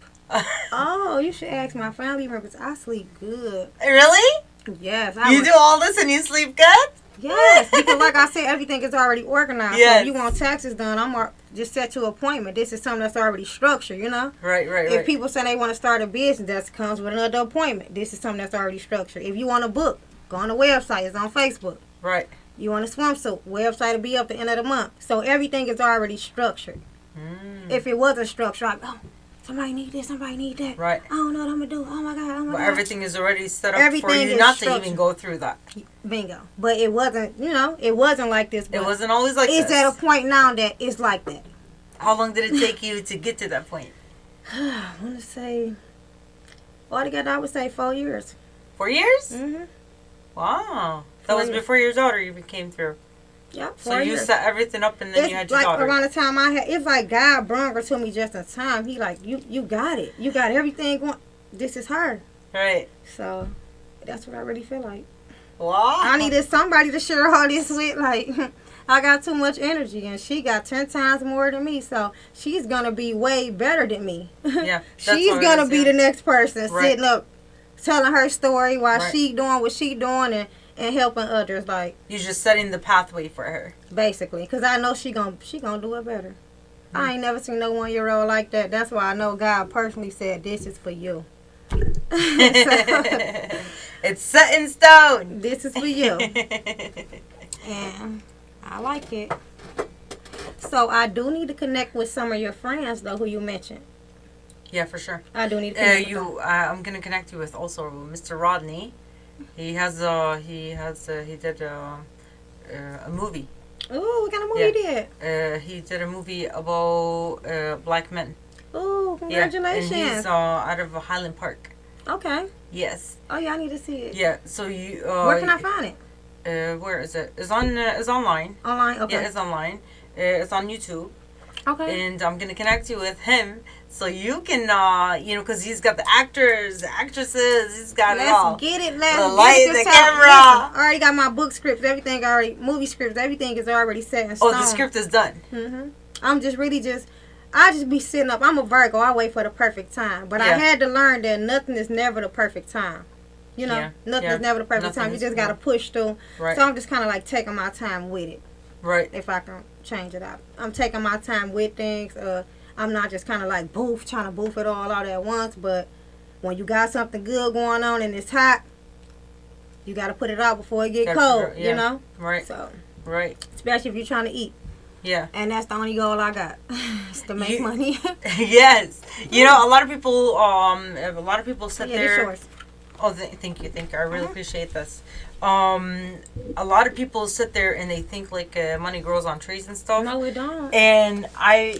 Oh, you should ask my family members. I sleep good. Really? Yes. You do all this and you sleep good? Yes, because like I said, everything is already organized. Yes. So if you want taxes done, just set your appointment. This is something that's already structured, Right. If people say they want to start a business, that comes with another appointment. This is something that's already structured. If you want a book, go on the website. It's on Facebook. Right. You want a swimsuit, website will be up the end of the month. So everything is already structured. If it wasn't structured, I'd be, somebody need this, somebody need that. Right. I don't know what I'm going to do. Oh, my God. But everything is already set up for Everything you is not to structured. even go through that. Bingo. But it wasn't, it wasn't like this. But It wasn't always like it's this. at a point now that it's like that. How long did it take you to get to that point? I want to say, altogether, I would say 4 years. 4 years? Mm-hmm. Wow. That 4 was years. before your daughter even came through. Yep, So 4 you years. set everything up and then you had It's your like daughter. around the time it's like God brought her to me just in time. He like, you got it. You got everything going. This is her. Right. So, that's what I really feel like. Wow. I needed somebody to share all this with. Like, I got too much energy and she got 10 times more than me. So, she's going to be way better than me. Yeah. She's going to be the next person Right. sitting up telling her story while Right. she doing what she doing and helping others, like, You're just setting the pathway for her. basically, because I know she gonna do it better. I ain't never seen no 1-year-old like that. That's why I know God personally said this is for you. It's set in stone. This is for you. And I like it. So I do need to connect with some of your friends though, who you mentioned. Yeah, for sure. I do need to connect with them. I'm gonna connect you with also Mr. Rodney. He did a movie. Ooh, what kind of movie you did? He did a movie about black men. Ooh, congratulations. Yeah, and he's out of Highland Park. Okay. Yes. Oh yeah, I need to see it. Yeah. So you. Where can I find it? Where is it? It's online. Online. Okay. Yeah, it's online. It's on YouTube. Okay. and I'm gonna connect you with him so you can, because he's got the actors, the actresses, he's got it all. Let's get it. Let's The get light, it. the Listen, camera. I already got my book scripts, everything already, movie scripts, everything is already set in stone. Oh, the script is done. I'm just really I just be sitting up. I'm a Virgo. I wait for the perfect time. But I Yeah. had to learn that nothing is never the perfect time. You know, Yeah. nothing is never the perfect Nothing time. You is- just got to push through. Right. So I'm just kind of like taking my time with it. Right. If I can change it up. I'm taking my time with things. I'm not just kind of like trying to boof it all out at once. But when you got something good going on and it's hot, you got to put it out before it get Gotta cold, figure- yeah. you know? Right. So, Right. especially if you're trying to eat. Yeah. And that's the only goal I got. is to make money. Yes. You know, a lot of people sit Yeah, this there. yours. Oh, thank you. I really appreciate this. A lot of people sit there and they think like money grows on trees and stuff. No, we don't. And I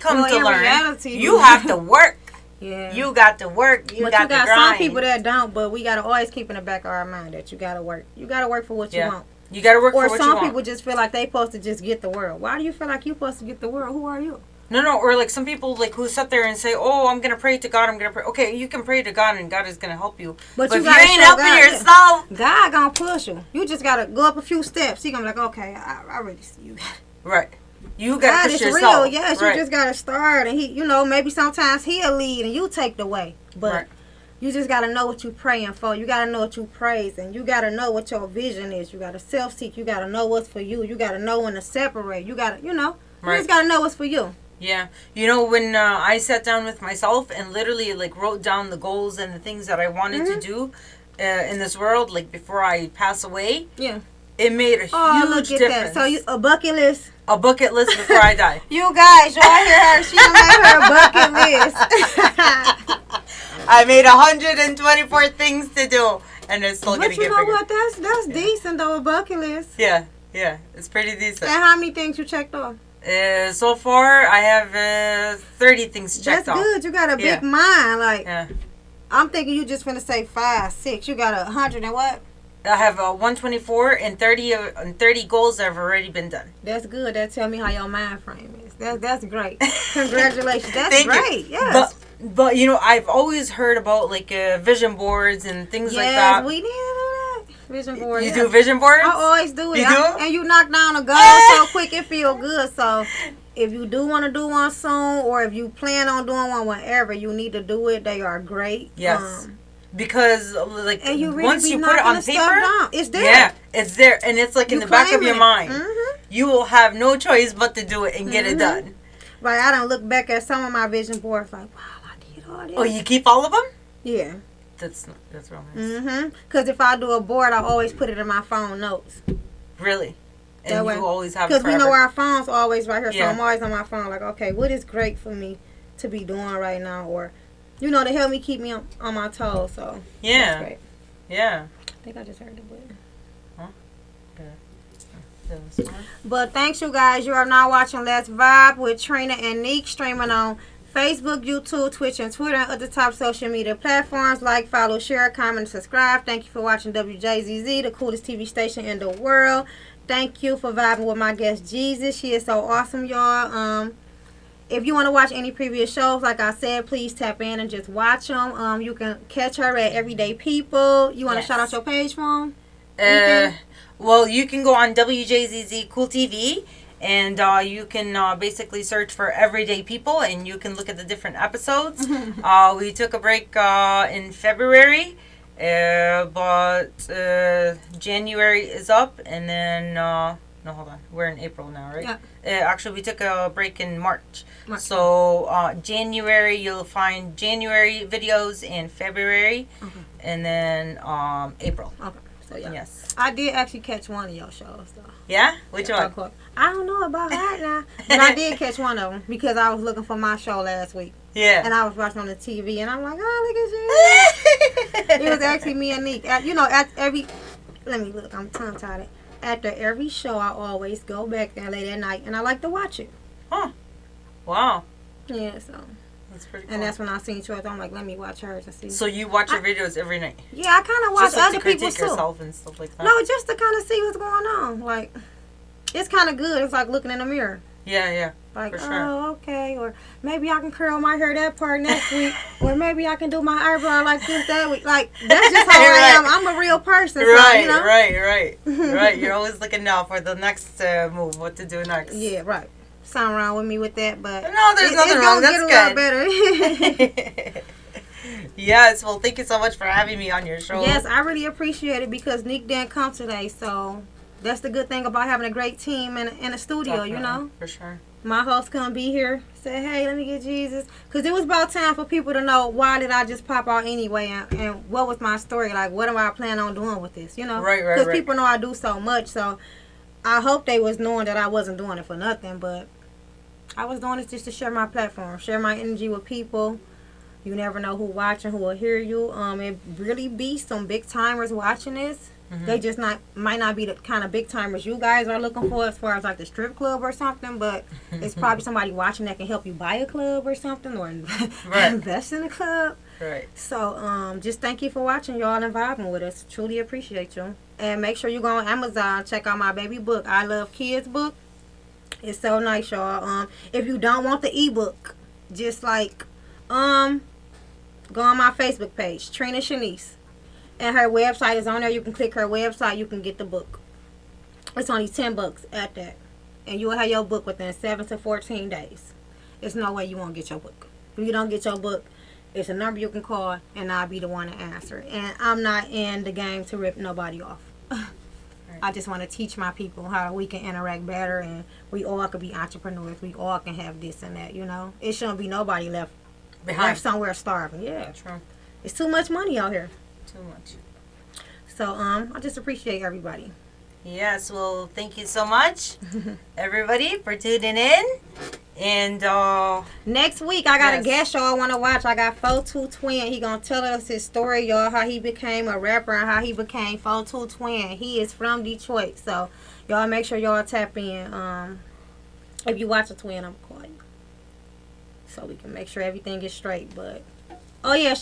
come Well, to in learn reality, you have to work. Yeah. You got to work. You but got you to got grind. some people that don't, but we gotta always keep in the back of our mind that you gotta work. You gotta work for what you Yeah. want. You got to work Or for what you some want. people just feel like they supposed to just get the world. Why do you feel like you supposed to get the world? Who are you? No, or like some people like who sit there and say, "Oh, I'm gonna pray to God. I'm gonna pray." Okay, you can pray to God, and God is gonna help you. But But you if you gotta ain't show helping God, yeah. yourself, God gonna push you. You just gotta go up a few steps. He gonna be like, okay, I really see you. right? You God gotta is push yourself. real. Yes, right. you just gotta start, and maybe sometimes he'll lead and you take the way, but. Right. You just got to know what you're praying for. You got to know what you praise. And you got to know what your vision is. You got to self-seek. You got to know what's for you. You got to know when to separate. You got to, you Right. just got to know what's for you. Yeah, when I sat down with myself and literally like wrote down the goals and the things that I wanted to do in this world, like before I pass away, Yeah. it made a Oh, huge look at difference. that. So a bucket list. A bucket list before I die. You guys, y'all hear her. She made her bucket list. I made 124 things to do, and it's still But gonna you get know bigger. what? That's decent, though, a bucket list. Yeah, it's pretty decent. And how many things you checked off? So far, I have 30 things checked That's off. good. You got a Yeah. big mind. Like, Yeah, I'm thinking you just finna say 5, 6. You got 100 and what? I have 124 and 30 goals that have already been done. That's good. That tell me how your mind frame is. That's great. Congratulations. That's Thank great. you. Yes. But I've always heard about like vision boards and things like that. we need to do that. Vision board. You yes. do vision boards? I always do it. You do? And you knock down a goal so quick, it feel good. So if you do want to do one soon, or if you plan on doing one whenever, you need to do it. They are great. Yes. Because like And you really once be you put it knocking on the stuff paper, down. It's there. yeah, it's there, and it's like in You the back of claim your it. mind. Mhm. You will have no choice but to do it and get it Mhm. done. Like I done look back at some of my vision boards, like, wow, I did all this. Oh, you keep all of them? Yeah. That's real nice. Mhm. Because if I do a board, I always put it in my phone notes. Really, and That you way. always have it Because we forever. know our phones always right here, so Yeah. I'm always on my phone. Like, okay, what is great for me to be doing right now, or to help me keep me on my toes. So Yeah. that's great. Yeah. I think I just heard the button. That was fun. But thanks, you guys. You are now watching Let's Vibe with Trina and Neek, streaming on Facebook, YouTube, Twitch, and Twitter, and other top social media platforms. Like, follow, share, comment, and subscribe. Thank you for watching WJZZ, the coolest TV station in the world. Thank you for vibing with my guest, Jesus. She is so awesome, y'all. If you want to watch any previous shows, like I said, please tap in and just watch them. You can catch her at Everyday People. You want to Yes. shout out your page for them? Well, you can go on WJZZ Cool TV, and you can basically search for Everyday People, and you can look at the different episodes. We took a break in February, but January is up, and then no, hold on, we're in April now, right? Yeah. Actually, we took a break in March. So January, you'll find January videos in February, and then April. Okay. So yeah. Yes. I did actually catch one of your shows though. Yeah? Which one? I don't know about that now, but I did catch one of them because I was looking for my show last week, Yeah. and I was watching on the TV, and I'm like, oh, look at you. It was actually me and Neek. At every, let me look. I'm tongue tied. After every show, I always go back there late at night, and I like to watch it. Huh. Wow. Yeah, so. That's pretty cool. And that's when I seen yours. I'm like, let me watch hers and see. So you watch your videos every night? Yeah, I kind of watch Just like other to people's critique too. yourself and stuff like that? No, just to kind of see what's going on. Like, it's kind of good. It's like looking in the mirror. Yeah. Like, For sure. oh, okay. Or maybe I can curl my hair that part next week. Or maybe I can do my eyebrow like this that week. Like, that's just how I am. I'm a real person. So, Right, you know? right. You're always looking out for the next move, what to do next. Yeah, right. Something wrong with me with that, but No, there's nothing wrong. It's That's gonna get a lot better. Yes, well, thank you so much for having me on your show. Yes, I really appreciate it because Nick didn't come today, so that's the good thing about having a great team in a studio, you know? For sure. My host couldn't be here. Say, hey, let me get Jesus. Because it was about time for people to know why did I just pop out anyway and what was my story. Like, what am I planning on doing with this, you know? Right. Because people know I do so much, so I hope they was knowing that I wasn't doing it for nothing, but I was doing it just to share my platform, share my energy with people. You never know who watching, who will hear you. It really be some big timers watching this. Mm-hmm. They just might not be the kind of big timers you guys are looking for as far as like the strip club or something, but it's probably somebody watching that can help you buy a club or something or invest in a club. Right. So just thank you for watching, y'all, and vibing with us. Truly appreciate you. And make sure you go on Amazon, check out my baby book, I Love Kids book. It's so nice, y'all. If you don't want the ebook, just like go on my Facebook page, Trina Shanice. And her website is on there. You can click her website. You can get the book. It's only $10 at that. And you will have your book within 7 to 14 days. There's no way you won't get your book. If you don't get your book, it's a number you can call, and I'll be the one to answer. And I'm not in the game to rip nobody off. I just want to teach my people how we can interact better, and we all could be entrepreneurs. We all can have this and that, you know. It shouldn't be nobody left somewhere starving. Yeah. True. It's too much money out here. Too much. So I just appreciate everybody. Yes, well, thank you so much, everybody, for tuning in. And next week, I got a yes. guest y'all want to watch. I got 42 Twin. He going to tell us his story, y'all, how he became a rapper and how he became 42 Twin. He is from Detroit. So, y'all make sure y'all tap in. If you watch a Twin, I'm going to call you. So we can make sure everything is straight. But, oh, yeah,